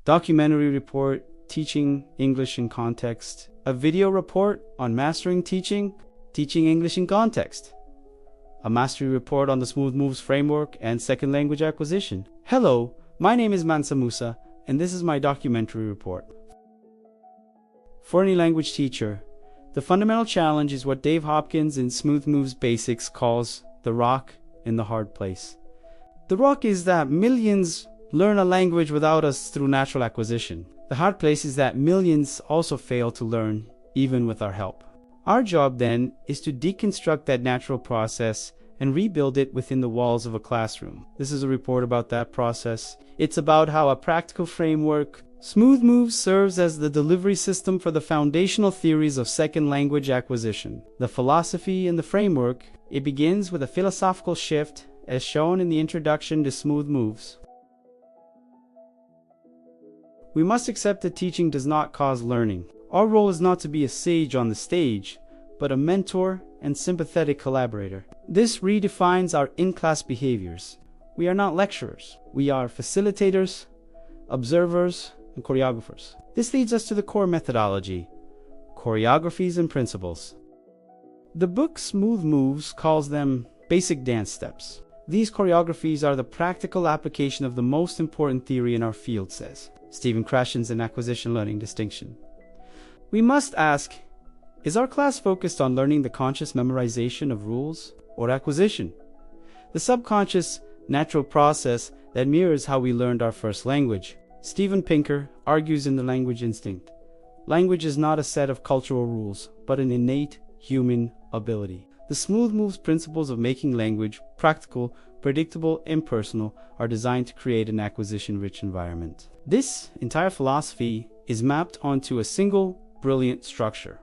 documentary report, teaching English in context, a video report on mastering teaching English in context, a mastery report on the Smooth Moves framework and second language acquisition. Hello, my name is Mansa Musa, and this is my documentary report. For any language teacher, the fundamental challenge is what Dave Hopkins in Smooth Moves Basics calls the rock in the hard place. The rock is that millions learn a language without us through natural acquisition. The hard place is that millions also fail to learn, even with our help. Our job then is to deconstruct that natural process and rebuild it within the walls of a classroom. This is a report about that process. It's about how a practical framework, Smooth Moves, serves as the delivery system for the foundational theories of second language acquisition. The philosophy and the framework, it begins with a philosophical shift as shown in the introduction to Smooth Moves. We must accept that teaching does not cause learning. Our role is not to be a sage on the stage, but a mentor and sympathetic collaborator. This redefines our in-class behaviors. We are not lecturers. We are facilitators, observers, and choreographers. This leads us to the core methodology, choreographies and principles. The book Smooth Moves calls them basic dance steps. These choreographies are the practical application of the most important theory in our field, says Stephen Krashen's in Acquisition Learning Distinction. We must ask, is our class focused on learning the conscious memorization of rules or acquisition, the subconscious natural process that mirrors how we learned our first language? Steven Pinker argues in The Language Instinct, language is not a set of cultural rules, but an innate human ability. The Smooth Moves principles of making language practical, predictable, and personal are designed to create an acquisition-rich environment. This entire philosophy is mapped onto a single, brilliant structure.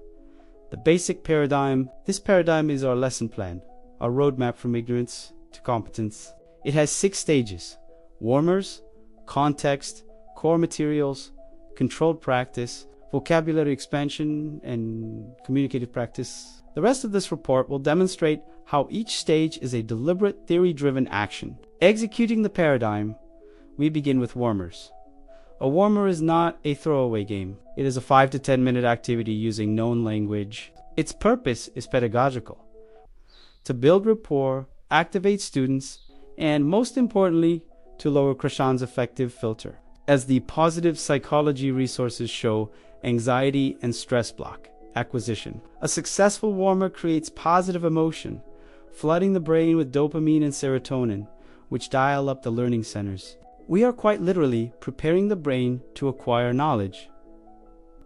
The basic paradigm. This paradigm is our lesson plan, our roadmap from ignorance to competence. It has 6 stages: warmers, context, core materials, controlled practice, vocabulary expansion, and communicative practice. The rest of this report will demonstrate how each stage is a deliberate, theory-driven action. Executing the paradigm, we begin with warmers. A warmer is not a throwaway game. It is a 5 to 10 minute activity using known language. Its purpose is pedagogical, to build rapport, activate students, and most importantly, to lower Krashen's affective filter. As the positive psychology resources show, anxiety and stress block acquisition. A successful warmer creates positive emotion, flooding the brain with dopamine and serotonin, which dial up the learning centers. We are quite literally preparing the brain to acquire knowledge.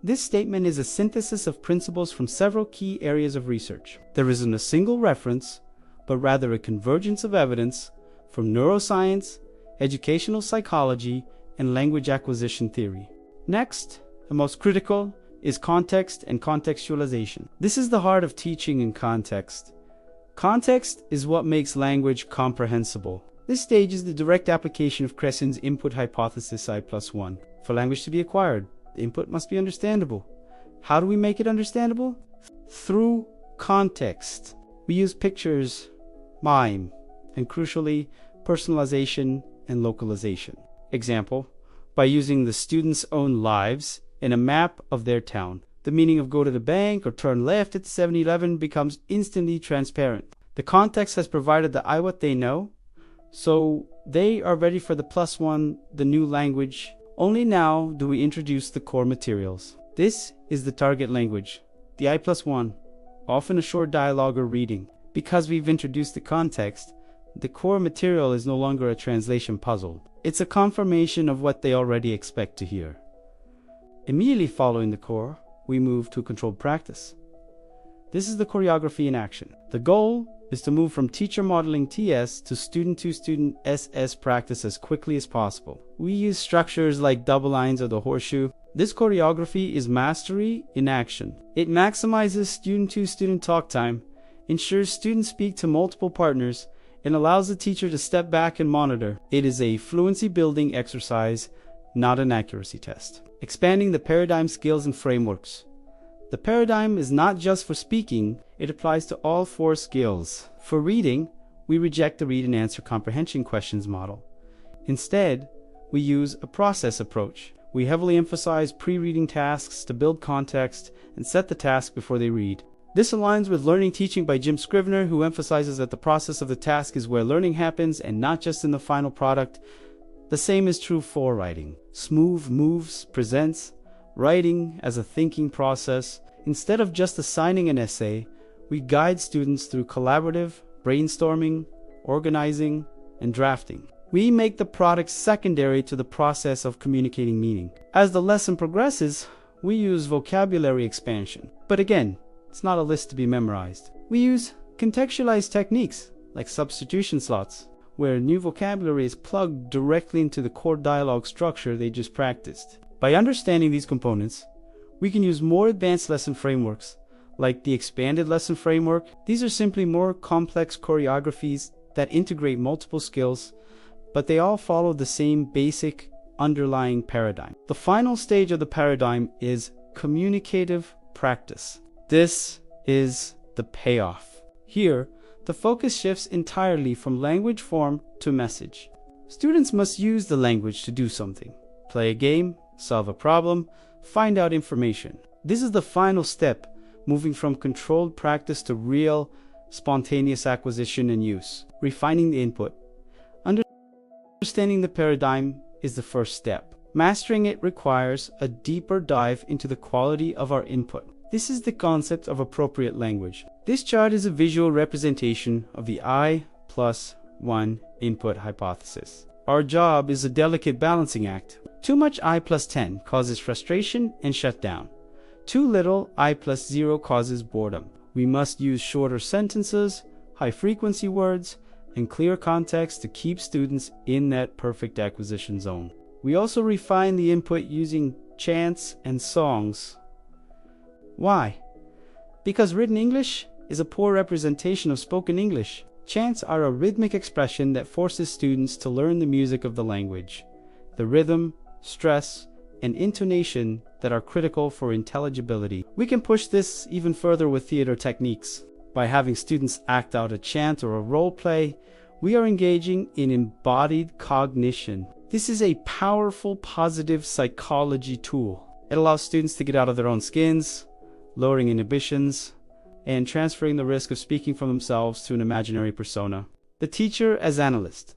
This statement is a synthesis of principles from several key areas of research. There isn't a single reference, but rather a convergence of evidence from neuroscience, educational psychology, and language acquisition theory. Next, the most critical, is context and contextualization. This is the heart of teaching in context. Context is what makes language comprehensible. This stage is the direct application of Krashen's input hypothesis I+1. For language to be acquired, the input must be understandable. How do we make it understandable? Through context. We use pictures, mime, and crucially, personalization and localization. Example, by using the students' own lives in a map of their town. The meaning of go to the bank or turn left at the 7-Eleven becomes instantly transparent. The context has provided the I what they know, so they are ready for the +1, the new language. Only now do we introduce the core materials. This is the target language, the I+1, often a short dialogue or reading. Because we've introduced the context, the core material is no longer a translation puzzle. It's a confirmation of what they already expect to hear. Immediately following the core, we move to controlled practice. This is the choreography in action. The goal is to move from teacher modeling TS to student SS practice as quickly as possible. We use structures like double lines or the horseshoe. This choreography is mastery in action. It maximizes student-to-student talk time, ensures students speak to multiple partners, and allows the teacher to step back and monitor. It is a fluency building exercise, not an accuracy test. Expanding the paradigm skills and frameworks. The paradigm is not just for speaking, it applies to all 4 skills. For reading, we reject the read and answer comprehension questions model. Instead, we use a process approach. We heavily emphasize pre-reading tasks to build context and set the task before they read. This aligns with learning teaching by Jim Scrivener, who emphasizes that the process of the task is where learning happens and not just in the final product. The same is true for writing. Smooth Moves presents writing as a thinking process. Instead of just assigning an essay, we guide students through collaborative brainstorming, organizing, and drafting. We make the product secondary to the process of communicating meaning. As the lesson progresses, we use vocabulary expansion. But again, it's not a list to be memorized. We use contextualized techniques like substitution slots, where new vocabulary is plugged directly into the core dialogue structure they just practiced. By understanding these components, we can use more advanced lesson frameworks, like the expanded lesson framework. These are simply more complex choreographies that integrate multiple skills, but they all follow the same basic underlying paradigm. The final stage of the paradigm is communicative practice. This is the payoff. Here, the focus shifts entirely from language form to message. Students must use the language to do something: play a game, solve a problem, find out information. This is the final step, moving from controlled practice to real, spontaneous acquisition and use. Refining the input. Understanding the paradigm is the first step. Mastering it requires a deeper dive into the quality of our input. This is the concept of appropriate language. This chart is a visual representation of the I+1 input hypothesis. Our job is a delicate balancing act. Too much I+10 causes frustration and shutdown. Too little I+0 causes boredom. We must use shorter sentences, high-frequency words, and clear context to keep students in that perfect acquisition zone. We also refine the input using chants and songs. Why? Because written English is a poor representation of spoken English. Chants are a rhythmic expression that forces students to learn the music of the language, the rhythm, stress, and intonation that are critical for intelligibility. We can push this even further with theater techniques. By having students act out a chant or a role play, we are engaging in embodied cognition. This is a powerful positive psychology tool. It allows students to get out of their own skins, lowering inhibitions, and transferring the risk of speaking from themselves to an imaginary persona. The teacher as analyst.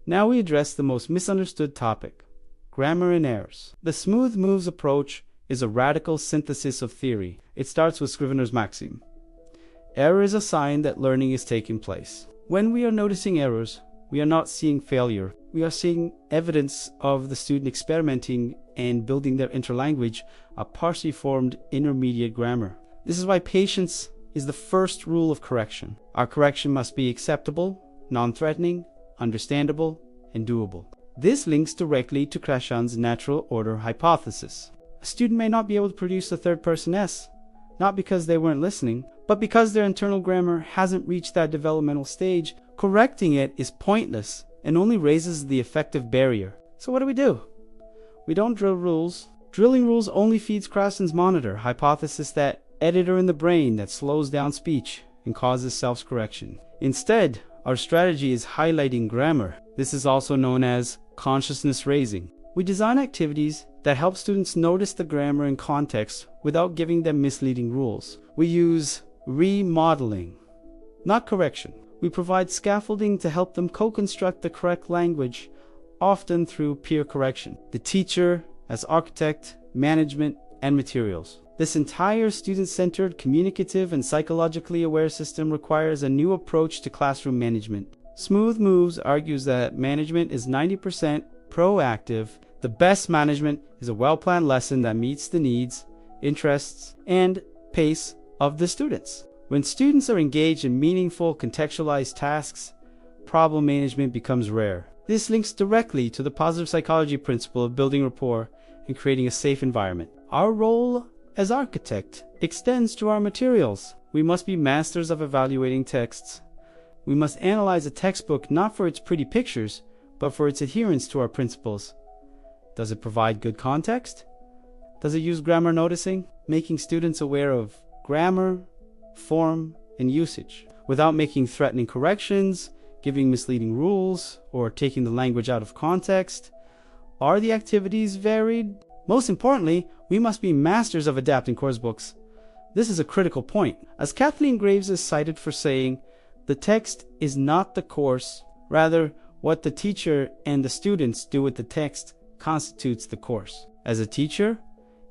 Now we address the most misunderstood topic: grammar and errors. The Smooth Moves approach is a radical synthesis of theory. It starts with Scrivener's maxim: error is a sign that learning is taking place. When we are noticing errors, we are not seeing failure. We are seeing evidence of the student experimenting and building their interlanguage, a partially formed intermediate grammar. This is why patience is the first rule of correction. Our correction must be acceptable, non-threatening, understandable, and doable. This links directly to Krashen's natural order hypothesis. A student may not be able to produce a third-person S, not because they weren't listening, but because their internal grammar hasn't reached that developmental stage. Correcting it is pointless and only raises the effective barrier. So what do? We don't drill rules. Drilling rules only feeds Krashen's monitor hypothesis, that editor in the brain that slows down speech and causes self-correction. Instead, our strategy is highlighting grammar. This is also known as consciousness raising. We design activities that help students notice the grammar and context without giving them misleading rules. We use remodeling, not correction. We provide scaffolding to help them co-construct the correct language, often through peer correction. The teacher as architect, management, and materials. This entire student-centered, communicative, and psychologically aware system requires a new approach to classroom management. Smooth Moves argues that management is 90% proactive. The best management is a well-planned lesson that meets the needs, interests, and pace of the students. When students are engaged in meaningful, contextualized tasks, problem management becomes rare. This links directly to the positive psychology principle of building rapport and creating a safe environment. Our role as architect extends to our materials. We must be masters of evaluating texts. We must analyze a textbook not for its pretty pictures, but for its adherence to our principles. Does it provide good context? Does it use grammar noticing, making students aware of grammar, form, and usage, without making threatening corrections, giving misleading rules, or taking the language out of context? Are the activities varied? Most importantly, we must be masters of adapting course books. This is a critical point, as Kathleen Graves is cited for saying, "The text is not the course, rather what the teacher and the students do with the text constitutes the course." As a teacher,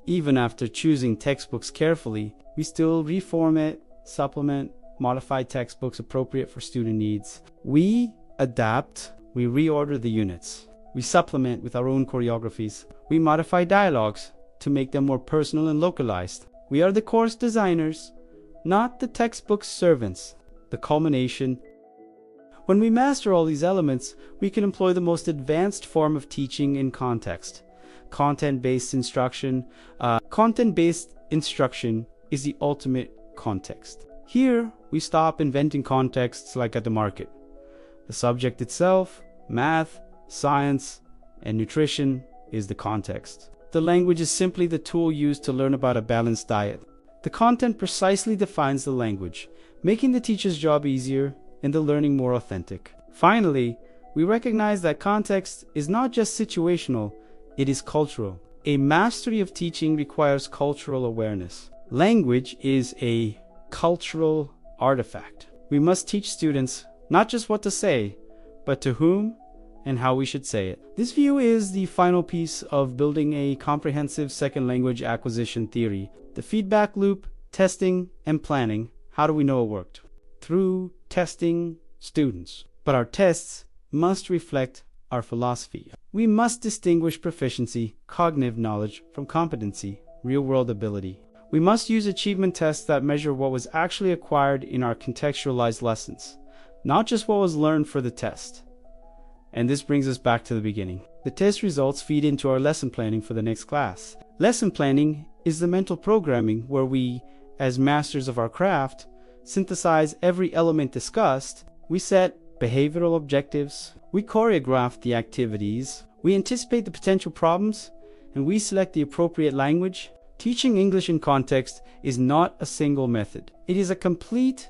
even after choosing textbooks carefully, we still reformat, supplement, modify textbooks appropriate for student needs. We adapt, we reorder the units. We supplement with our own choreographies. We modify dialogues to make them more personal and localized. We are the course designers, not the textbook servants. The culmination. When we master all these elements, we can employ the most advanced form of teaching in context. Content-based instruction. Content-based instruction is the ultimate context. Here, we stop inventing contexts like at the market. The subject itself, math, science, and nutrition is the context. The language is simply the tool used to learn about a balanced diet. The content precisely defines the language, making the teacher's job easier and the learning more authentic. Finally, we recognize that context is not just situational, it is cultural. A mastery of teaching requires cultural awareness. Language is a cultural artifact. We must teach students not just what to say, but to whom and how we should say it. This view is the final piece of building a comprehensive second language acquisition theory. The feedback loop, testing, and planning. How do we know it worked? Through testing students. But our tests must reflect our philosophy. We must distinguish proficiency, cognitive knowledge, from competency, real-world ability. We must use achievement tests that measure what was actually acquired in our contextualized lessons, not just what was learned for the test. And this brings us back to the beginning. The test results feed into our lesson planning for the next class. Lesson planning is the mental programming where we, as masters of our craft, synthesize every element discussed. We set behavioral objectives, we choreograph the activities, we anticipate the potential problems, and we select the appropriate language. Teaching English in context is not a single method. It is a complete,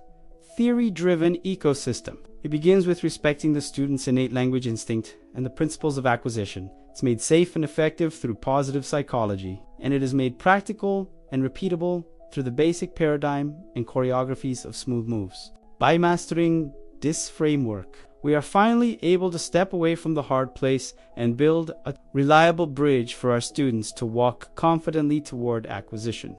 theory-driven ecosystem. It begins with respecting the student's innate language instinct and the principles of acquisition. It's made safe and effective through positive psychology, and it is made practical and repeatable through the basic paradigm and choreographies of smooth moves. By mastering this framework, we are finally able to step away from the hard place and build a reliable bridge for our students to walk confidently toward acquisition.